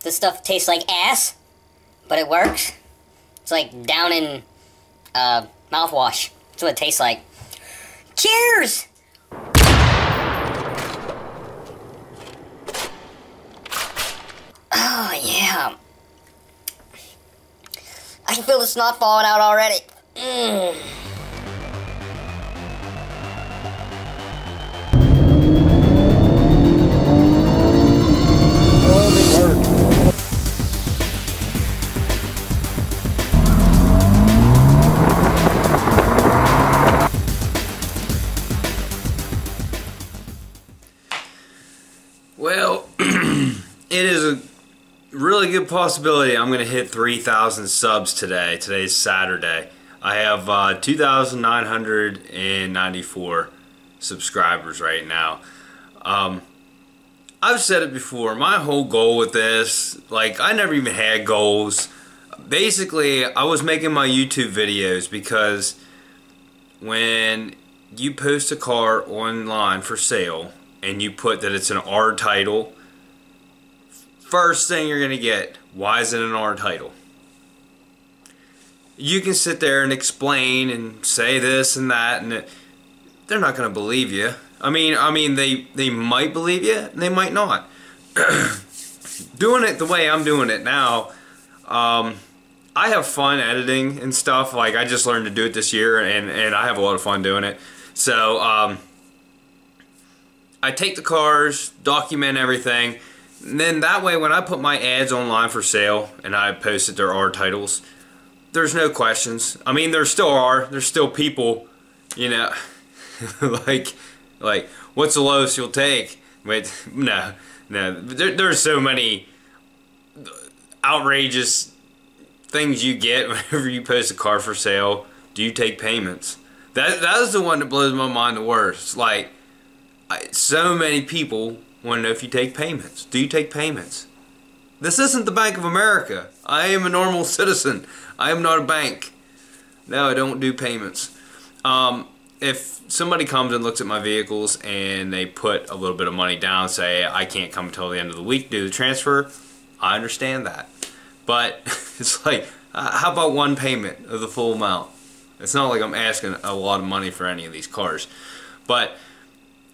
This stuff tastes like ass, but it works. It's like down in mouthwash. That's what it tastes like. Cheers! Oh, yeah. I can feel the snot falling out already. Well, it is a really good possibility I'm going to hit 3,000 subs today. Today's Saturday. I have 2,994 subscribers right now. I've said it before, my whole goal with this, like, I never even had goals. Basically, I was making my YouTube videos because when you post a car online for sale and you put that it's an R title, first thing you're going to get, why is it an R title? You can sit there and explain and say this and that, and they're not going to believe you. I mean, they might believe you, and they might not. Doing it the way I'm doing it now, I have fun editing and stuff. Like, I just learned to do it this year, and I have a lot of fun doing it. So, I take the cars, document everything, and then that way when I put my ads online for sale and I post that there are titles, there's no questions. I mean, there still are. There's still people, you know, like, what's the lowest you'll take? Wait, no. There's so many outrageous things you get whenever you post a car for sale. Do you take payments? That is the one that blows my mind the worst. Like, so many people want to know if you take payments. Do you take payments? This isn't the Bank of America. I am a normal citizen. I am not a bank. No, I don't do payments. If somebody comes and looks at my vehicles and they put a little bit of money down, say I can't come until the end of the week to do the transfer, I understand that. But it's like, how about one payment of the full amount? It's not like I'm asking a lot of money for any of these cars. But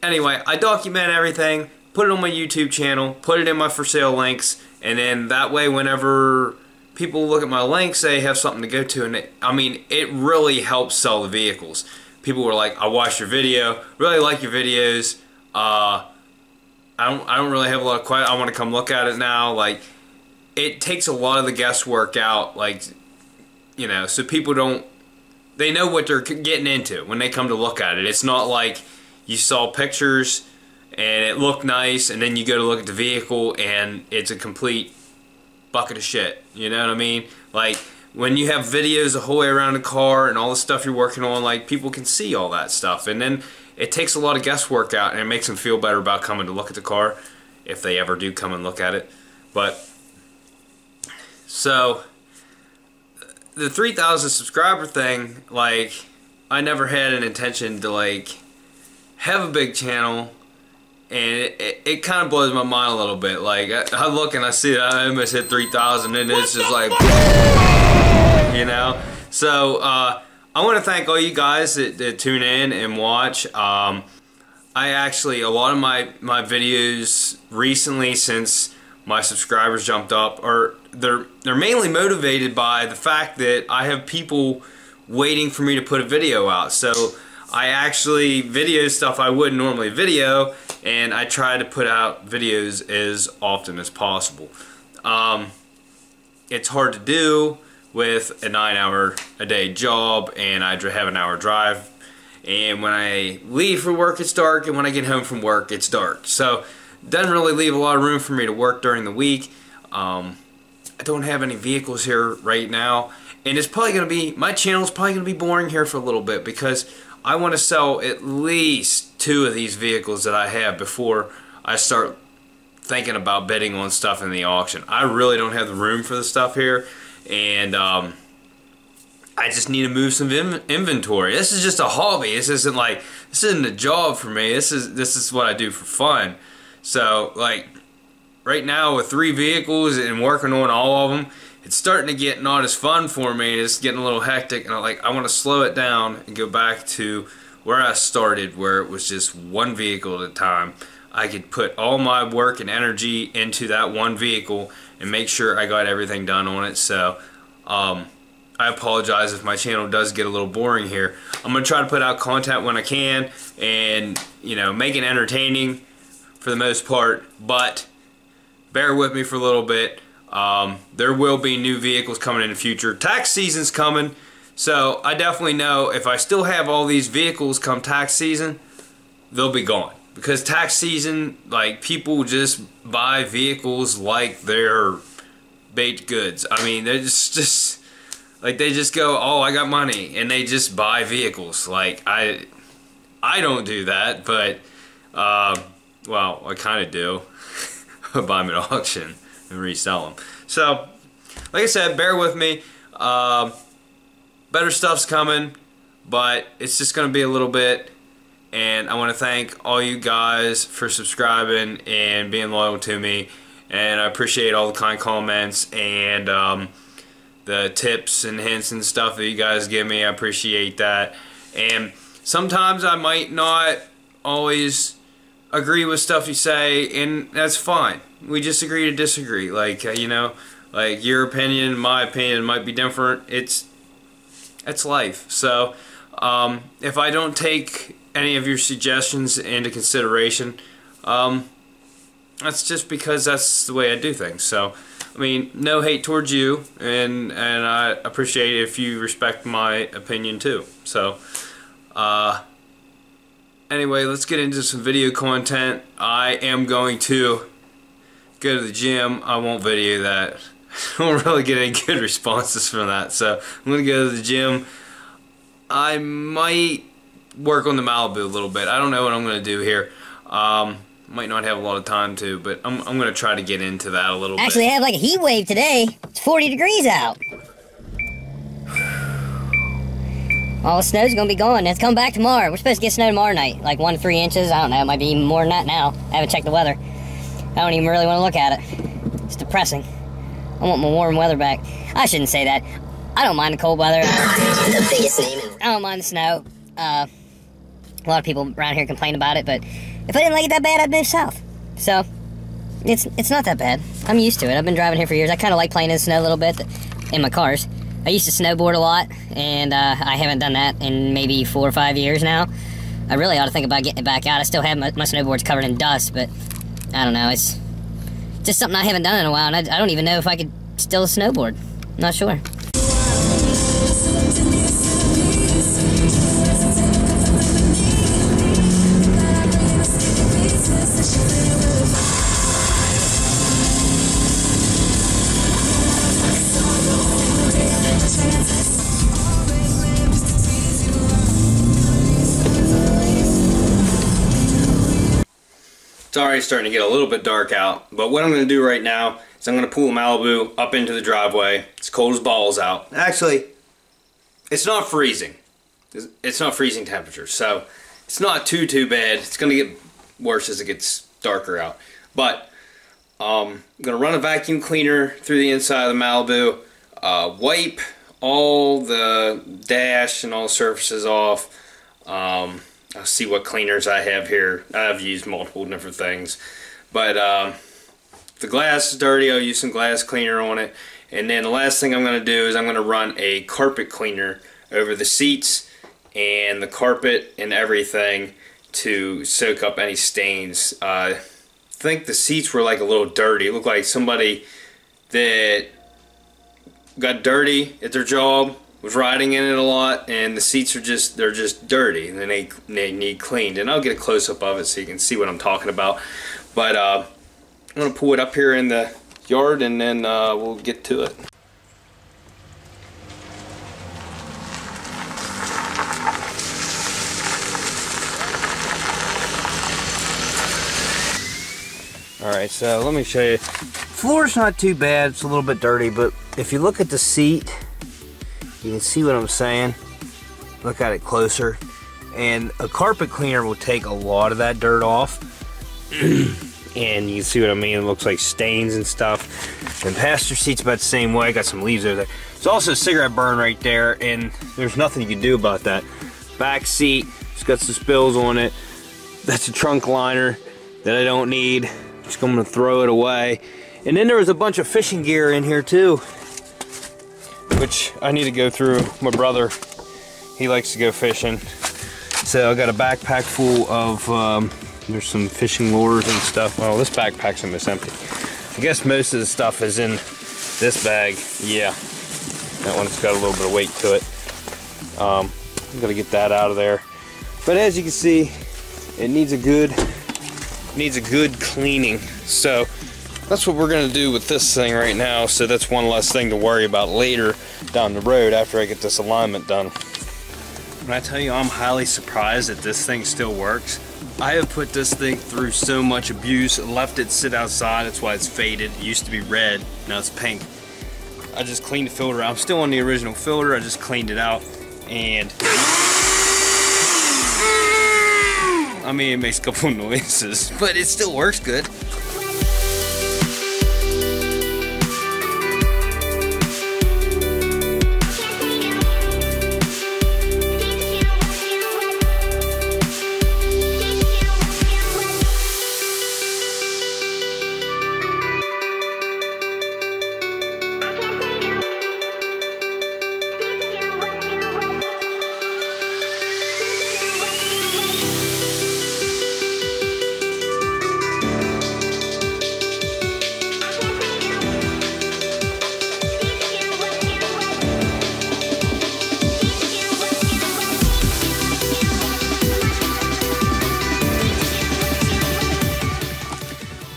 anyway, I document everything, put it on my YouTube channel, put it in my for sale links, and then that way whenever people look at my links, they have something to go to. And it really helps sell the vehicles. People were like, I watched your video, really like your videos. I don't really have a lot of questions. I want to come look at it now. Like, it takes a lot of the guesswork out, like, you know, so people they know what they're getting into when they come to look at it. It's not like you saw pictures and it looked nice and then you go to look at the vehicle and it's a complete bucket of shit. You know what I mean? Like, when you have videos the whole way around the car and all the stuff you're working on, like, people can see all that stuff. And then it takes a lot of guesswork out and it makes them feel better about coming to look at the car if they ever do come and look at it. But, so, the 3,000 subscriber thing, like, I never had an intention to, like, have a big channel, and it kind of blows my mind a little bit. Like, I look and I see that I almost hit 3,000 and it's just like, you know. So I want to thank all you guys that tune in and watch. I actually, a lot of my videos recently, since my subscribers jumped up, they're mainly motivated by the fact that I have people waiting for me to put a video out. So I actually video stuff I wouldn't normally video, and I try to put out videos as often as possible. It's hard to do with a 9-hour-a-day job, and I have an hour drive, and when I leave for work it's dark, and when I get home from work it's dark. So it doesn't really leave a lot of room for me to work during the week. I don't have any vehicles here right now, and it's probably going to be, my channel's probably going to be boring here for a little bit because I want to sell at least 2 of these vehicles that I have before I start thinking about bidding on stuff in the auction. I really don't have the room for the stuff here, and I just need to move some inventory. This is just a hobby. This isn't a job for me. This is what I do for fun. So, like, right now with 3 vehicles and working on all of them, it's starting to get not as fun for me. It's getting a little hectic, and I want to slow it down and go back to where I started, where it was just one vehicle at a time. I could put all my work and energy into that one vehicle and make sure I got everything done on it. So I apologize if my channel does get a little boring here. I'm going to try to put out content when I can and, you know, make it entertaining for the most part, but bear with me for a little bit. There will be new vehicles coming in the future. Tax season's coming, so I definitely know if I still have all these vehicles come tax season, they'll be gone. Because tax season, like, people just buy vehicles like they're baked goods. I mean, they're just like, they just go, oh, I got money, and they just buy vehicles. Like, I don't do that, but well, I kind of do. I buy them at auction and resell them. So, like I said, bear with me. Better stuff's coming, but it's just going to be a little bit. And I want to thank all you guys for subscribing and being loyal to me. And I appreciate all the kind comments and the tips and hints and stuff that you guys give me. I appreciate that. And sometimes I might not always agree with stuff you say, and that's fine. We just agree to disagree. Like, you know, like your opinion, my opinion might be different. It's life. So if I don't take any of your suggestions into consideration, that's just because that's the way I do things. So, I mean, no hate towards you, and I appreciate it if you respect my opinion too. So, anyway, let's get into some video content. I am going to go to the gym. I won't video that. I don't really get any good responses from that. So, I'm going to go to the gym. I might work on the Malibu a little bit. I don't know what I'm going to do here. Might not have a lot of time to, but I'm going to try to get into that a little bit. Actually, they have like a heat wave today. It's 40 degrees out. All the snow's going to be gone. It's coming back tomorrow. We're supposed to get snow tomorrow night. Like 1 to 3 inches. I don't know. It might be even more than that now. I haven't checked the weather. I don't even really want to look at it. It's depressing. I want my warm weather back. I shouldn't say that. I don't mind the cold weather. The biggest name. I don't mind the snow. A lot of people around here complain about it, but if I didn't like it that bad, I'd move south. So, it's not that bad. I'm used to it. I've been driving here for years. I kind of like playing in the snow a little bit in my cars. I used to snowboard a lot, and I haven't done that in maybe 4 or 5 years now. I really ought to think about getting it back out. I still have my snowboards covered in dust, but I don't know. It's just something I haven't done in a while, and I don't even know if I could still snowboard. Not sure. It's already starting to get a little bit dark out, but what I'm going to do right now is I'm going to pull the Malibu up into the driveway. It's cold as balls out. Actually, it's not freezing. It's not freezing temperature, so it's not too bad. It's going to get worse as it gets darker out. But I'm going to run a vacuum cleaner through the inside of the Malibu, wipe all the dash and all the surfaces off. I'll see what cleaners I have here. I've used multiple different things. But if the glass is dirty, I'll use some glass cleaner on it. And then the last thing I'm going to do is I'm going to run a carpet cleaner over the seats and the carpet and everything to soak up any stains. I think the seats were like a little dirty. It looked like somebody that got dirty at their job, was riding in it a lot, and the seats are just dirty, and then they need cleaned. And I'll get a close-up of it so you can see what I'm talking about. But I'm going to pull it up here in the yard, and then we'll get to it. Alright, so let me show you. Floor's not too bad, it's a little bit dirty, but if you look at the seat, you can see what I'm saying. Look at it closer. And a carpet cleaner will take a lot of that dirt off. and you can see what I mean. It looks like stains and stuff. And passenger seat's about the same way. Got some leaves over there. There's also a cigarette burn right there, and there's nothing you can do about that. Back seat, it's got some spills on it. That's a trunk liner that I don't need. Just going to throw it away. And then there was a bunch of fishing gear in here too, which I need to go through. My brother, he likes to go fishing. So I got a backpack full of, there's some fishing lures and stuff. Well, this backpack's almost empty. I guess most of the stuff is in this bag. Yeah, that one's got a little bit of weight to it. I'm gonna get that out of there. But as you can see, it needs a good cleaning. So that's what we're gonna do with this thing right now. So that's one less thing to worry about later down the road after I get this alignment done. When I tell you I'm highly surprised that this thing still works. I have put this thing through so much abuse, left it sit outside, that's why it's faded. It used to be red, now it's pink. I just cleaned the filter out. I'm still on the original filter, I just cleaned it out, and I mean, it makes a couple of noises, but it still works good.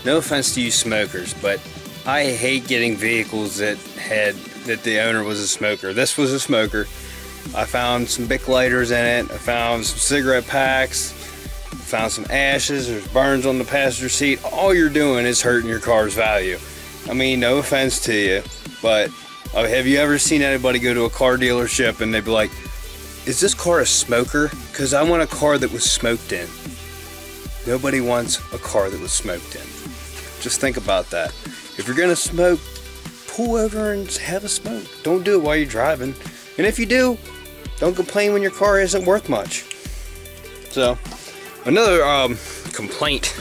No offense to you smokers, but I hate getting vehicles that the owner was a smoker. This was a smoker. I found some Bic lighters in it. I found some cigarette packs. I found some ashes. There's burns on the passenger seat. All you're doing is hurting your car's value. I mean, no offense to you, but have you ever seen anybody go to a car dealership and they'd be like, is this car a smoker? Because I want a car that was smoked in. Nobody wants a car that was smoked in. Just think about that. If you're gonna smoke, pull over and have a smoke. Don't do it while you're driving. And if you do, don't complain when your car isn't worth much. So, another complaint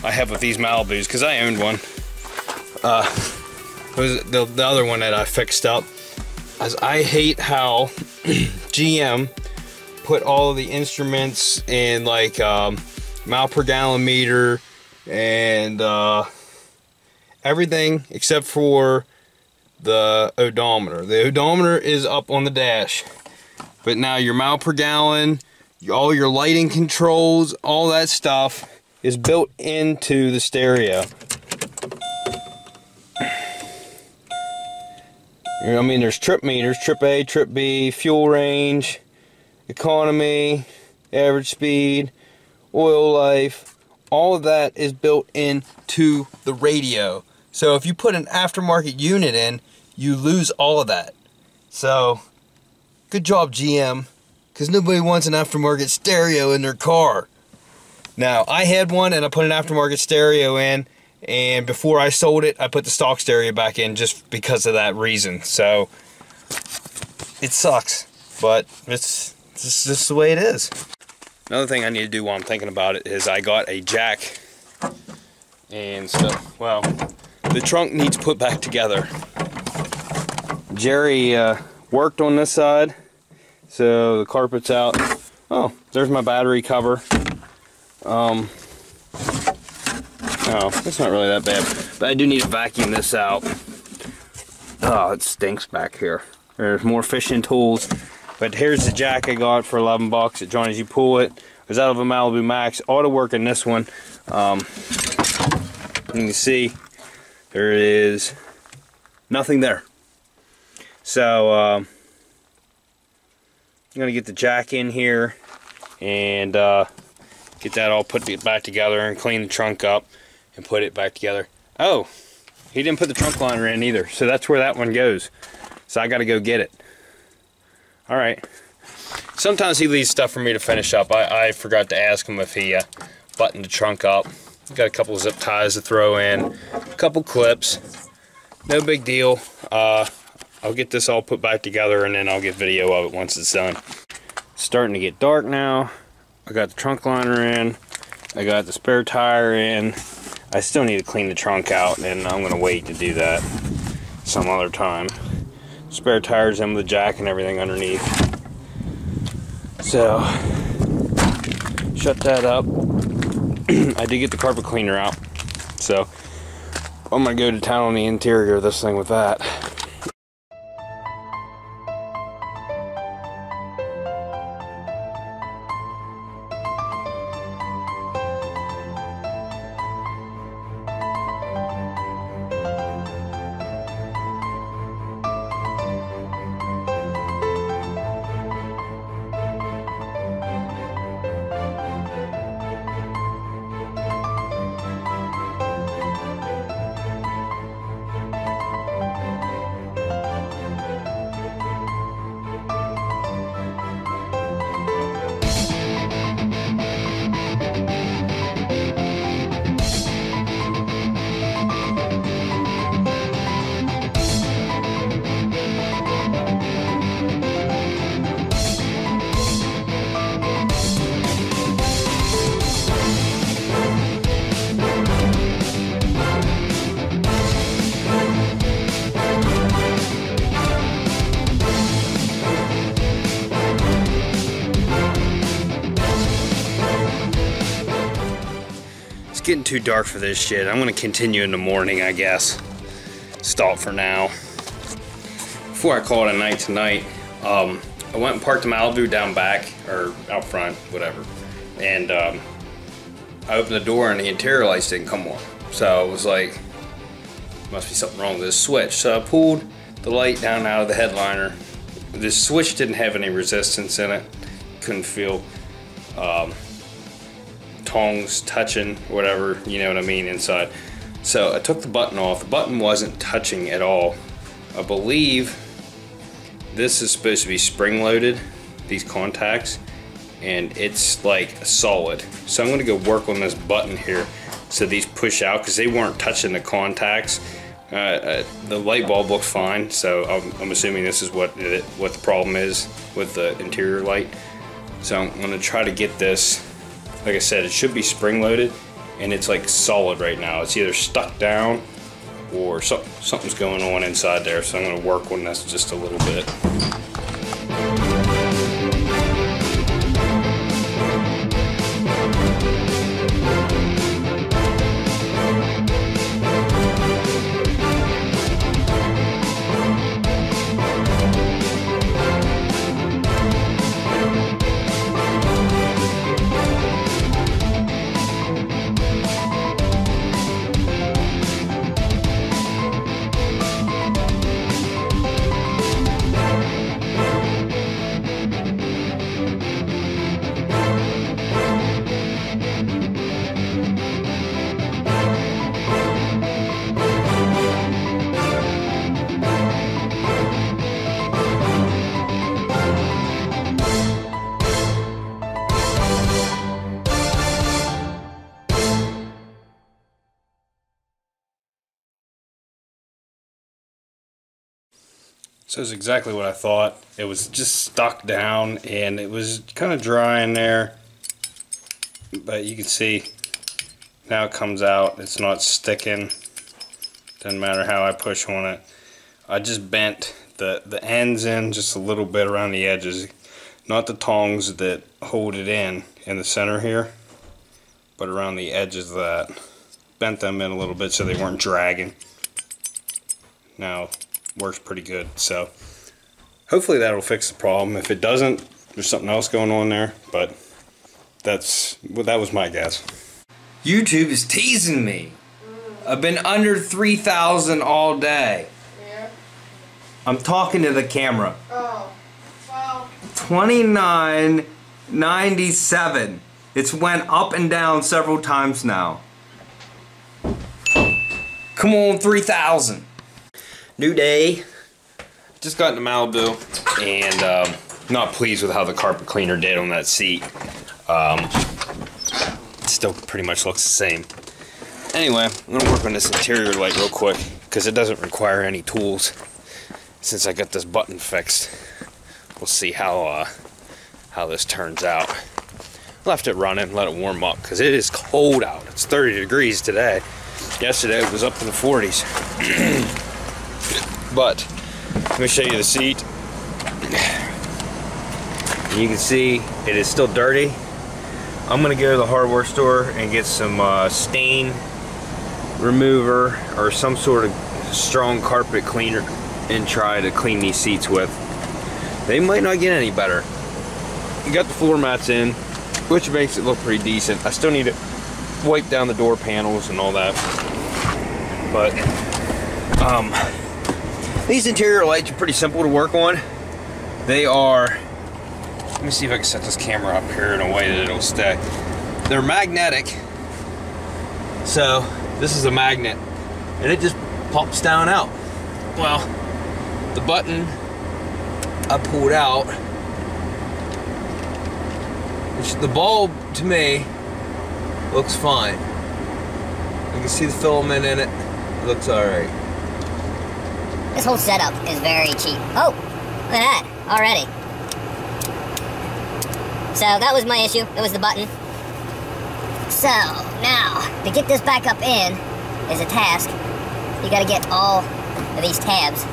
I have with these Malibus, because I owned one. Was the other one that I fixed up. As I hate how GM put all of the instruments in like mile per gallon meter and everything except for the odometer. The odometer is up on the dash, but now your mile per gallon, all your lighting controls, all that stuff is built into the stereo. I mean, there's trip meters, trip A, trip B, fuel range, economy, average speed, oil life. All of that is built into the radio. So if you put an aftermarket unit in, you lose all of that. So, good job GM, because nobody wants an aftermarket stereo in their car. Now, I had one and I put an aftermarket stereo in, and before I sold it, I put the stock stereo back in just because of that reason. So, it sucks, but it's just the way it is. Another thing I need to do while I'm thinking about it is I got a jack and stuff. Well, the trunk needs put back together. Jerry worked on this side, so the carpet's out. Oh, there's my battery cover. Oh, it's not really that bad, but I do need to vacuum this out. Oh, it stinks back here. There's more fishing tools. But here's the jack I got for 11 bucks at Johnny's. You pull it. It was out of a Malibu Max. Ought to work in this one. You can see there is nothing there. So I'm gonna get the jack in here and get that all put back together and clean the trunk up and put it back together. Oh, he didn't put the trunk liner in either, so that's where that one goes. So I got to go get it. All right. Sometimes he leaves stuff for me to finish up. I forgot to ask him if he buttoned the trunk up. Got a couple zip ties to throw in, a couple clips. No big deal. I'll get this all put back together and then I'll get video of it once it's done. It's starting to get dark now. I got the trunk liner in. I got the spare tire in. I still need to clean the trunk out, and I'm gonna wait to do that some other time. Spare tires in with the jack and everything underneath. So, shut that up. I did get the carpet cleaner out, so I'm gonna go to town on the interior of this thing with that. It's getting too dark for this shit. I'm gonna continue in the morning, I guess. Stop for now. Before I call it a night tonight, I went and parked the Malibu down back, or out front, whatever. And I opened the door and the interior lights didn't come on. So I was like, must be something wrong with this switch. So I pulled the light down out of the headliner. This switch didn't have any resistance in it. Couldn't feel tongs touching, whatever, you know what I mean, inside. So I took the button off. The button wasn't touching at all. I believe this is supposed to be spring loaded, these contacts, and it's like solid. So I'm gonna go work on this button here so these push out, because they weren't touching the contacts. The light bulb looks fine, so I'm assuming this is what the problem is with the interior light. So I'm gonna try to get this. Like I said, it should be spring loaded, and it's like solid right now. It's either stuck down or something's going on inside there, so I'm gonna work on this just a little bit. So it's exactly what I thought. It was just stuck down and it was kind of dry in there, but you can see now it comes out. It's not sticking. Doesn't matter how I push on it. I just bent the ends in just a little bit around the edges, not the tongs that hold it in the center here, but around the edges of that. Bent them in a little bit so they weren't dragging. Now works pretty good, so hopefully that'll fix the problem. If it doesn't, there's something else going on there, but that was my guess. YouTube is teasing me. I've been under 3,000 all day. Yeah. I'm talking to the camera. Oh, wow. 29.97. It's went up and down several times now. Come on, 3,000. New day. Just got into Malibu and not pleased with how the carpet cleaner did on that seat. It still pretty much looks the same. Anyway, I'm gonna work on this interior light real quick because it doesn't require any tools. Since I got this button fixed, we'll see how this turns out. Left it running, let it warm up because it is cold out. It's 30 degrees today. Yesterday it was up to the 40s. But let me show you the seat. You can see it is still dirty. I'm gonna go to the hardware store and get some stain remover or some sort of strong carpet cleaner and try to clean these seats with. They might not get any better. You got the floor mats in, which makes it look pretty decent. I still need to wipe down the door panels and all that. But these interior lights are pretty simple to work on. They are, let me see if I can set this camera up here in a way that it'll stay. They're magnetic. So this is a magnet and it just pops down out. Well, the button I pulled out, which the bulb to me looks fine. You can see the filament in it. It looks alright. This whole setup is very cheap. Oh, look at that already. So that was my issue. It was the button. So now to get this back up in is a task. You got to get all of these tabs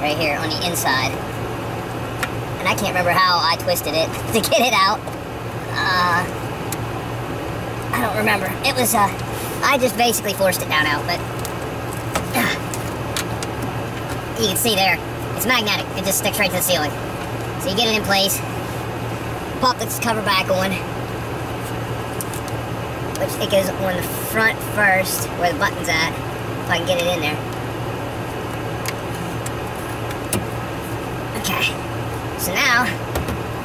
right here on the inside. And I can't remember how I twisted it to get it out. I don't remember. It was, I just basically forced it down out, but you can see there, it's magnetic. It just sticks right to the ceiling. So you get it in place, pop this cover back on, which it goes on the front first, where the button's at, if I can get it in there. Okay, so now,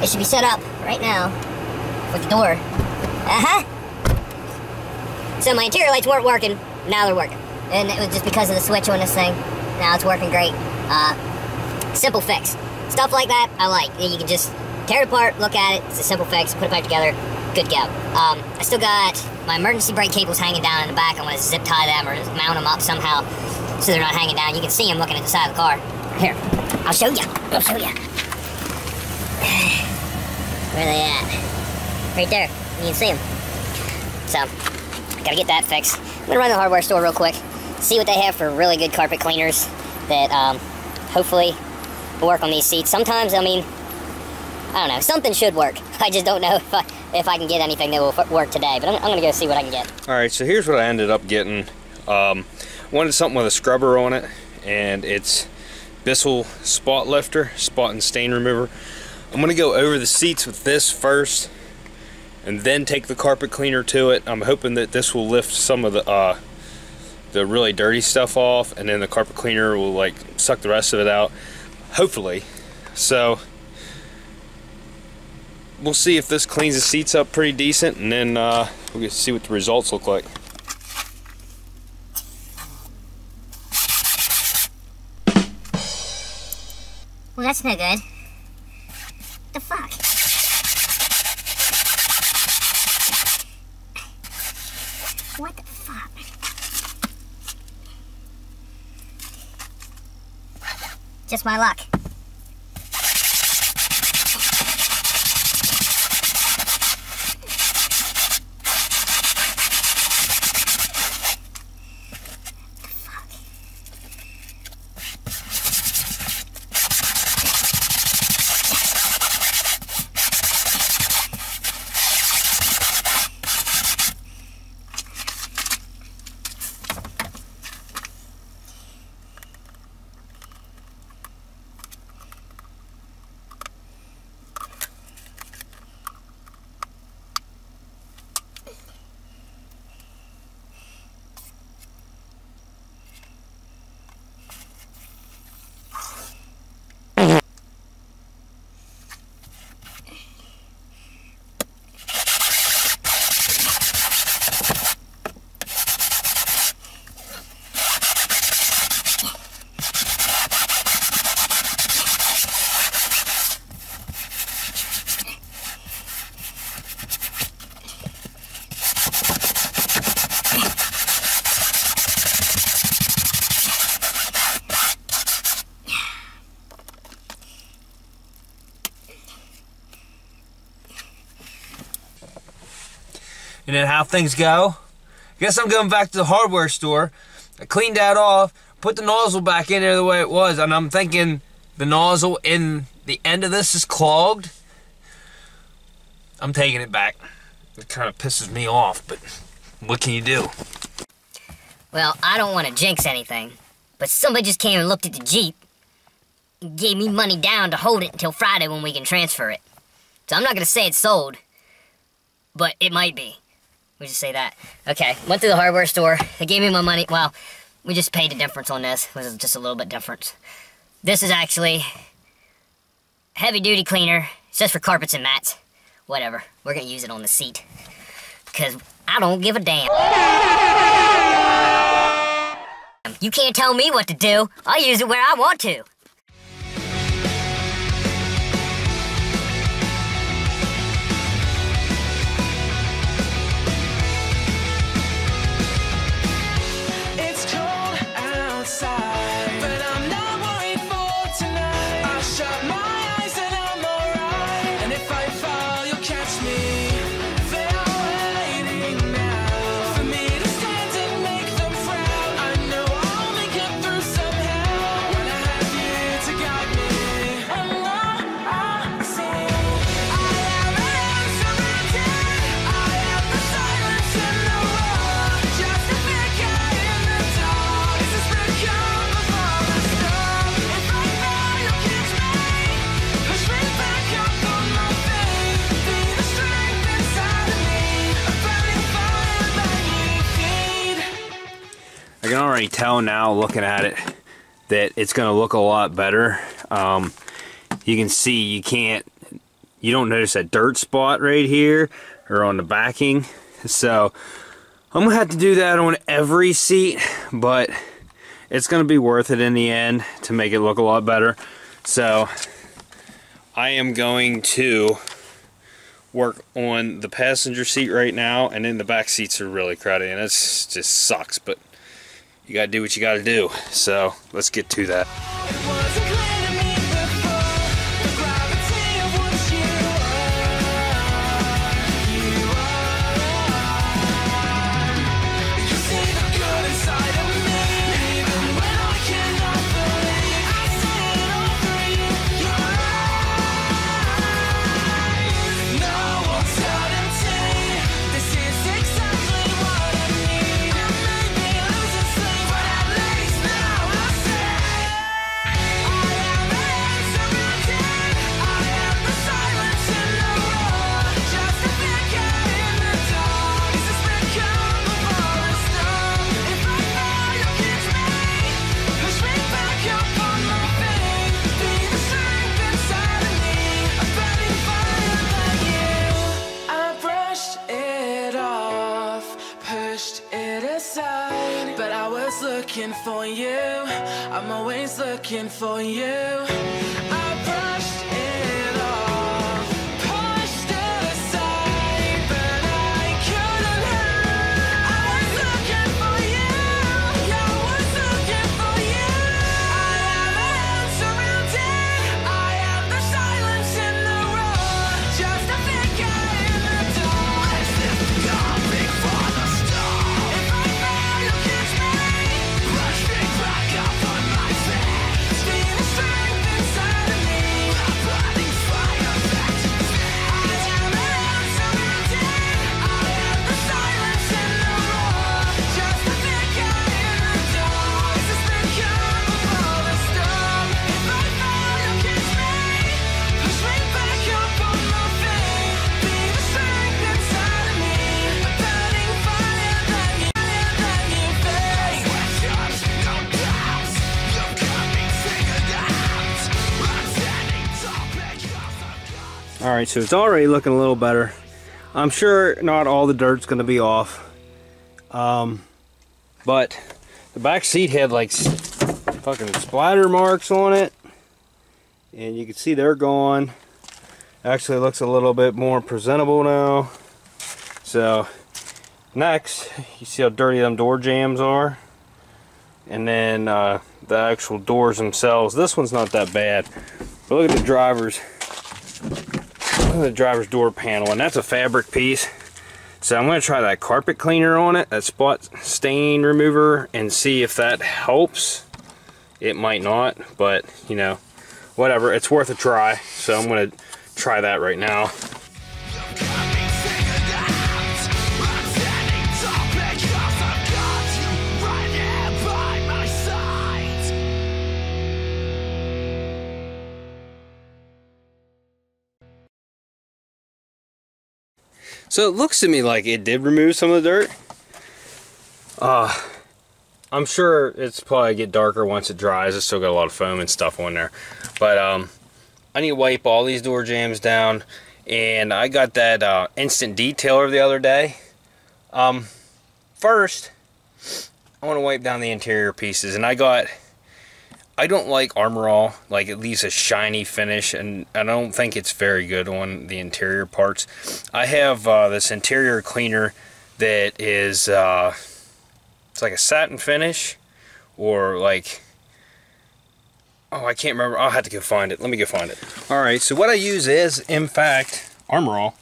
it should be set up right now with the door. So my interior lights weren't working, now they're working. And it was just because of the switch on this thing. Now it's working great. Simple fix. Stuff like that, I like. You can just tear it apart, look at it, it's a simple fix, put it back together, good to go. I still got my emergency brake cables hanging down in the back. I'm gonna zip tie them or mount them up somehow so they're not hanging down. You can see them looking at the side of the car. Here, I'll show you. Where are they at? Right there, you can see them. So, gotta get that fixed. I'm gonna run to the hardware store real quick, see what they have for really good carpet cleaners that hopefully will work on these seats. Sometimes, I mean, I don't know, something should work. I just don't know if I can get anything that will work today, but I'm gonna go see what I can get. Alright, so here's what I ended up getting. Wanted something with a scrubber on it, and it's Bissell spot lifter, spot and stain remover. I'm gonna go over the seats with this first, and then take the carpet cleaner to it. I'm hoping that this will lift some of the really dirty stuff off, and then the carpet cleaner will like suck the rest of it out, hopefully. So we'll see if this cleans the seats up pretty decent, and then we'll get to see what the results look like. Well, that's no good. The fuck? What the fuck? Just my luck. And then how things go, I guess I'm going back to the hardware store. I cleaned that off, put the nozzle back in there the way it was, and I'm thinking the nozzle in the end of this is clogged. I'm taking it back. It kind of pisses me off, but what can you do? Well, I don't want to jinx anything, but somebody just came and looked at the Jeep and gave me money down to hold it until Friday when we can transfer it. So I'm not going to say it's sold, but it might be. We just say that. Okay, went to the hardware store. They gave me my money. Well, we just paid the difference on this. It was just a little bit different. This is actually heavy-duty cleaner. It's just for carpets and mats. Whatever. We're going to use it on the seat. Because I don't give a damn. You can't tell me what to do. I'll use it where I want to. It's cold outside, but I'm not worried for tonight. I shut my eyes and I'm alright. And if I fall, you'll catch me. They're waiting now for me to stand and make them frown. I know I'll make it through somehow when I have you to guide me. I know I see. I am surrounded. I am the silence in the world. Just a figure in the dark. Is this become before the storm? If I fall, you'll catch me. Push me back up on my feet. Be the strength inside of me. A burning fire that you feed. I can already tell now, looking at it, that it's going to look a lot better. You can see you don't notice that dirt spot right here or on the backing. So I'm going to have to do that on every seat, but it's going to be worth it in the end to make it look a lot better. So I am going to work on the passenger seat right now, and then the back seats are really crowded, and it just sucks, but you gotta do what you gotta do. So let's get to that. It wasn't clear to me before the gravity of what you are. You see the good inside of me, even when I cannot believe. I see it all through you. Your eyes. No one's certainty. This is exactly what I need. You made me lose a sleep, but at least now I see. I am surrounded. I am the silence in the roar. Just a figure in the dark. Is this become before the storm? If I fall, you'll catch me. Push me back up on my feet. Be the strength inside of me. A burning fire like you. I brushed it off, pushed it aside, but I was looking for you. I'm always looking for you. I brushed it off, pushed it aside, but I couldn't help. I was looking for you. Yeah, I was looking for you. I am surrounded. I am the silence in the roar. Just a figure in the dark. As if coming for the storm. If I fall, you'll catch me. Push me back up on my feet. Be the strength inside of me. A burning fire that you feed. I am surrounded. I am the silence in the roar. Just a figure in the dark. Is this become before the storm? If I fall, you'll catch me. Push me back up on my feet. Be the strength inside of me. A burning fire that you feed. Questions, no doubts. You're coming figured out. I'm standing tall because I've got. All right, so it's already looking a little better. I'm sure not all the dirt's gonna be off, but the back seat had like fucking splatter marks on it, and you can see they're gone. Actually looks a little bit more presentable now. So next, you see how dirty them door jambs are, and then the actual doors themselves. This one's not that bad, but look at the driver's door panel, and that's a fabric piece. So I'm going to try that carpet cleaner on it, that spot stain remover, and see if that helps. It might not, but you know, whatever, it's worth a try. So I'm going to try that right now. So it looks to me like it did remove some of the dirt. I'm sure it's probably get darker once it dries. It's still got a lot of foam and stuff on there. But I need to wipe all these door jambs down. And I got that instant detailer the other day. First, I want to wipe down the interior pieces. And I don't like Armor All, like it leaves a shiny finish, and I don't think it's very good on the interior parts. I have this interior cleaner that is, it's like a satin finish, or like, oh, I can't remember. I'll have to go find it. Let me go find it. Alright, so what I use is, in fact, Armor All,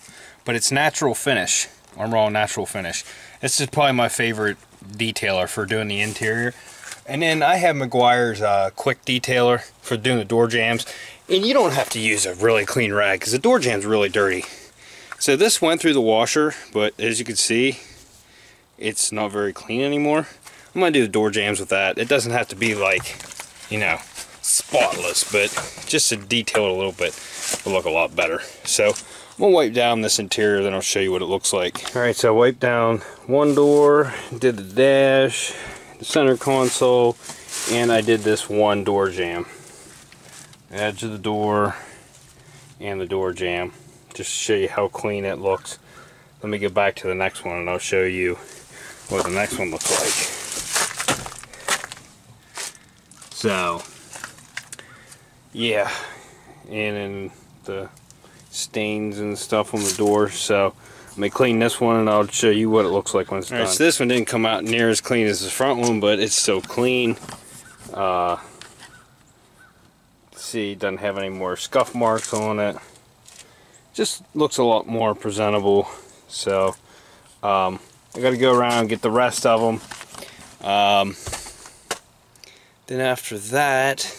but it's natural finish. Armor All natural finish. This is probably my favorite detailer for doing the interior. And then I have Meguiar's quick detailer for doing the door jambs. And you don't have to use a really clean rag because the door jam's really dirty. So this went through the washer, but as you can see, it's not very clean anymore. I'm going to do the door jambs with that. It doesn't have to be like, you know, spotless, but just to detail it a little bit will look a lot better. So I'm going to wipe down this interior, then I'll show you what it looks like. Alright, so I wiped down one door, did the dash, the center console, and I did this one door jamb. Edge of the door and the door jamb. Just to show you how clean it looks. Let me get back to the next one and I'll show you what the next one looks like. So, yeah. And then the stains and stuff on the door. So let me clean this one and I'll show you what it looks like when it's done. So this one didn't come out near as clean as the front one, but it's still clean. See, it doesn't have any more scuff marks on it. Just looks a lot more presentable. So I got to go around and get the rest of them. Then after that,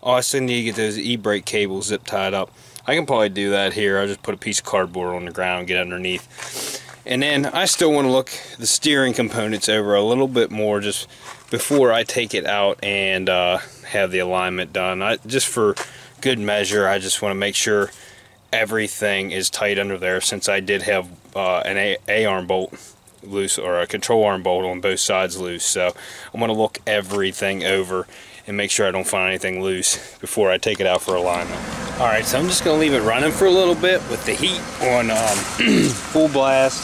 oh, I still need to get those e-brake cables zip tied up. I can probably do that here. I'll just put a piece of cardboard on the ground and get underneath. And then I still want to look the steering components over a little bit more just before I take it out and have the alignment done. Just for good measure, I just want to make sure everything is tight under there, since I did have an A-arm bolt loose, or a control arm bolt on both sides loose. So I'm going to look everything over and make sure I don't find anything loose before I take it out for alignment. Alright, so I'm just going to leave it running for a little bit with the heat on full blast,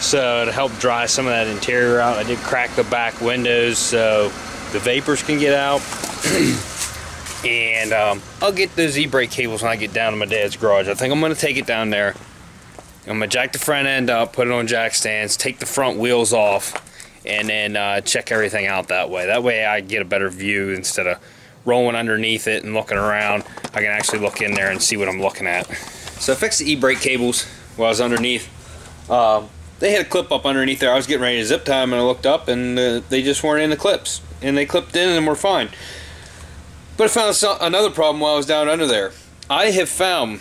so to help dry some of that interior out. I did crack the back windows so the vapors can get out. And I'll get those e-brake cables when I get down to my dad's garage. I think I'm going to take it down there. I'm going to jack the front end up, put it on jack stands, take the front wheels off, and then check everything out that way. That way I get a better view instead of rolling underneath it and looking around. I can actually look in there and see what I'm looking at. So I fixed the e-brake cables while I was underneath. They had a clip up underneath there. I was getting ready to zip tie them and I looked up and they just weren't in the clips. And they clipped in and were fine. But I found another problem while I was down under there. I have found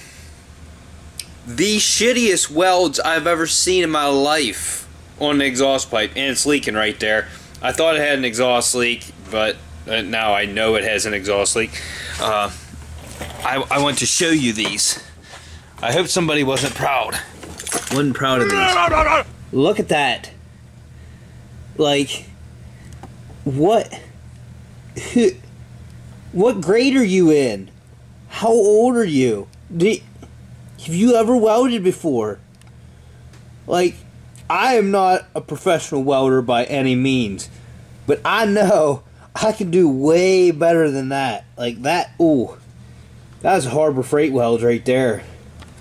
the shittiest welds I've ever seen in my life on the exhaust pipe, and it's leaking right there. I thought it had an exhaust leak, but now I know it has an exhaust leak. I want to show you these. I hope somebody wasn't proud. Wasn't proud of these. Look at that. Like, what? What grade are you in? How old are you? Have you ever welded before? Like, I am not a professional welder by any means, but I know I can do way better than that. Like that, ooh, that's Harbor Freight welds right there.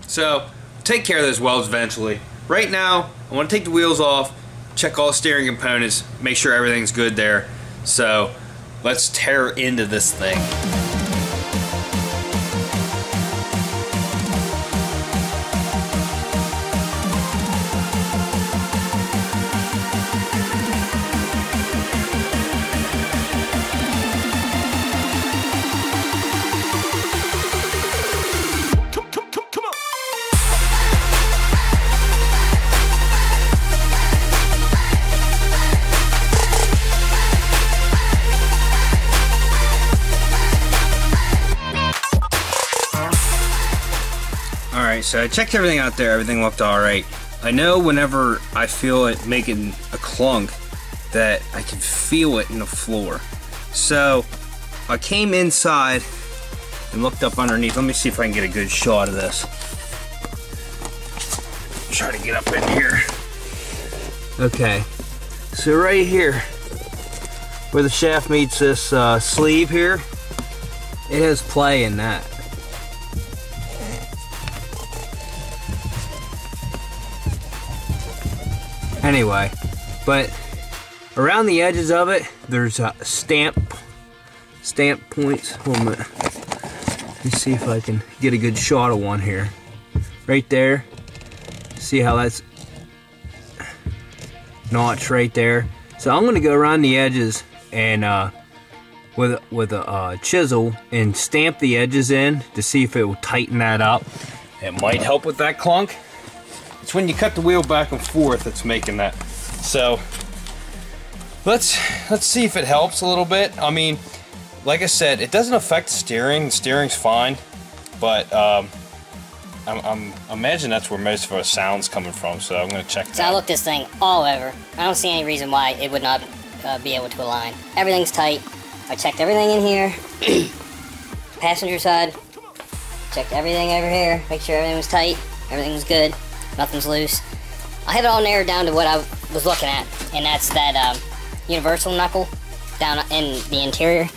So, take care of those welds eventually. Right now, I want to take the wheels off, check all the steering components, make sure everything's good there. So, let's tear into this thing. Alright, so I checked everything out there. Everything looked alright. I know whenever I feel it making a clunk that I can feel it in the floor. So I came inside and looked up underneath. Let me see if I can get a good shot of this. Try to get up in here. Okay, so right here where the shaft meets this sleeve here, it has play in that. Anyway, but around the edges of it, there's stamp points. Hold on a minute. Let me see if I can get a good shot of one here. Right there. See how that's notch right there. So I'm gonna go around the edges and with a chisel and stamp the edges in to see if it will tighten that up. It might help with that clunk. It's when you cut the wheel back and forth that's making that. So let's see if it helps a little bit. I mean, like I said, it doesn't affect the steering. The steering's fine, but I'm imagine that's where most of our sound's coming from. So I'm gonna check that. So I looked this thing all over. I don't see any reason why it would not be able to align. Everything's tight. I checked everything in here. Passenger side. Checked everything over here. Make sure everything was tight. Everything was good. Nothing's loose. I have it all narrowed down to what I was looking at, and that's that universal knuckle down in the interior.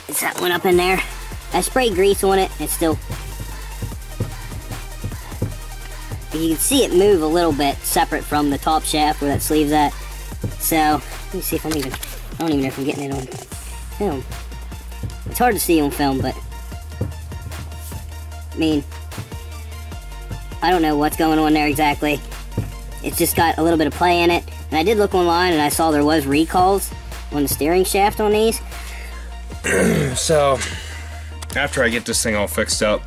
It's that one up in there. I sprayed grease on it. It's still. You can see it move a little bit separate from the top shaft where that sleeve's at. So let me see if I don't even know if I'm getting it on film. It's hard to see on film, but I mean, I don't know what's going on there exactly. It's just got a little bit of play in it. And I did look online and I saw there was recalls on the steering shaft on these. So after I get this thing all fixed up,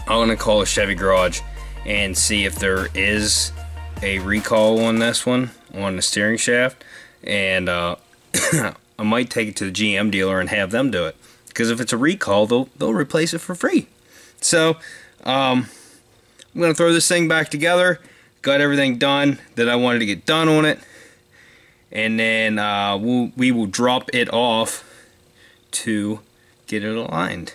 I'm gonna call a Chevy garage and see if there is a recall on this one, on the steering shaft, and I might take it to the GM dealer and have them do it, because if it's a recall, they'll replace it for free. So I'm gonna throw this thing back together. Got everything done that I wanted to get done on it, and then we will drop it off to get it aligned,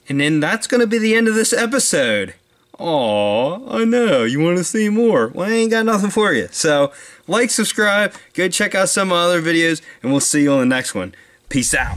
and then that's gonna be the end of this episode. Aw, I know, you want to see more. Well, I ain't got nothing for you. So, like, subscribe, go check out some of my other videos, and we'll see you on the next one. Peace out.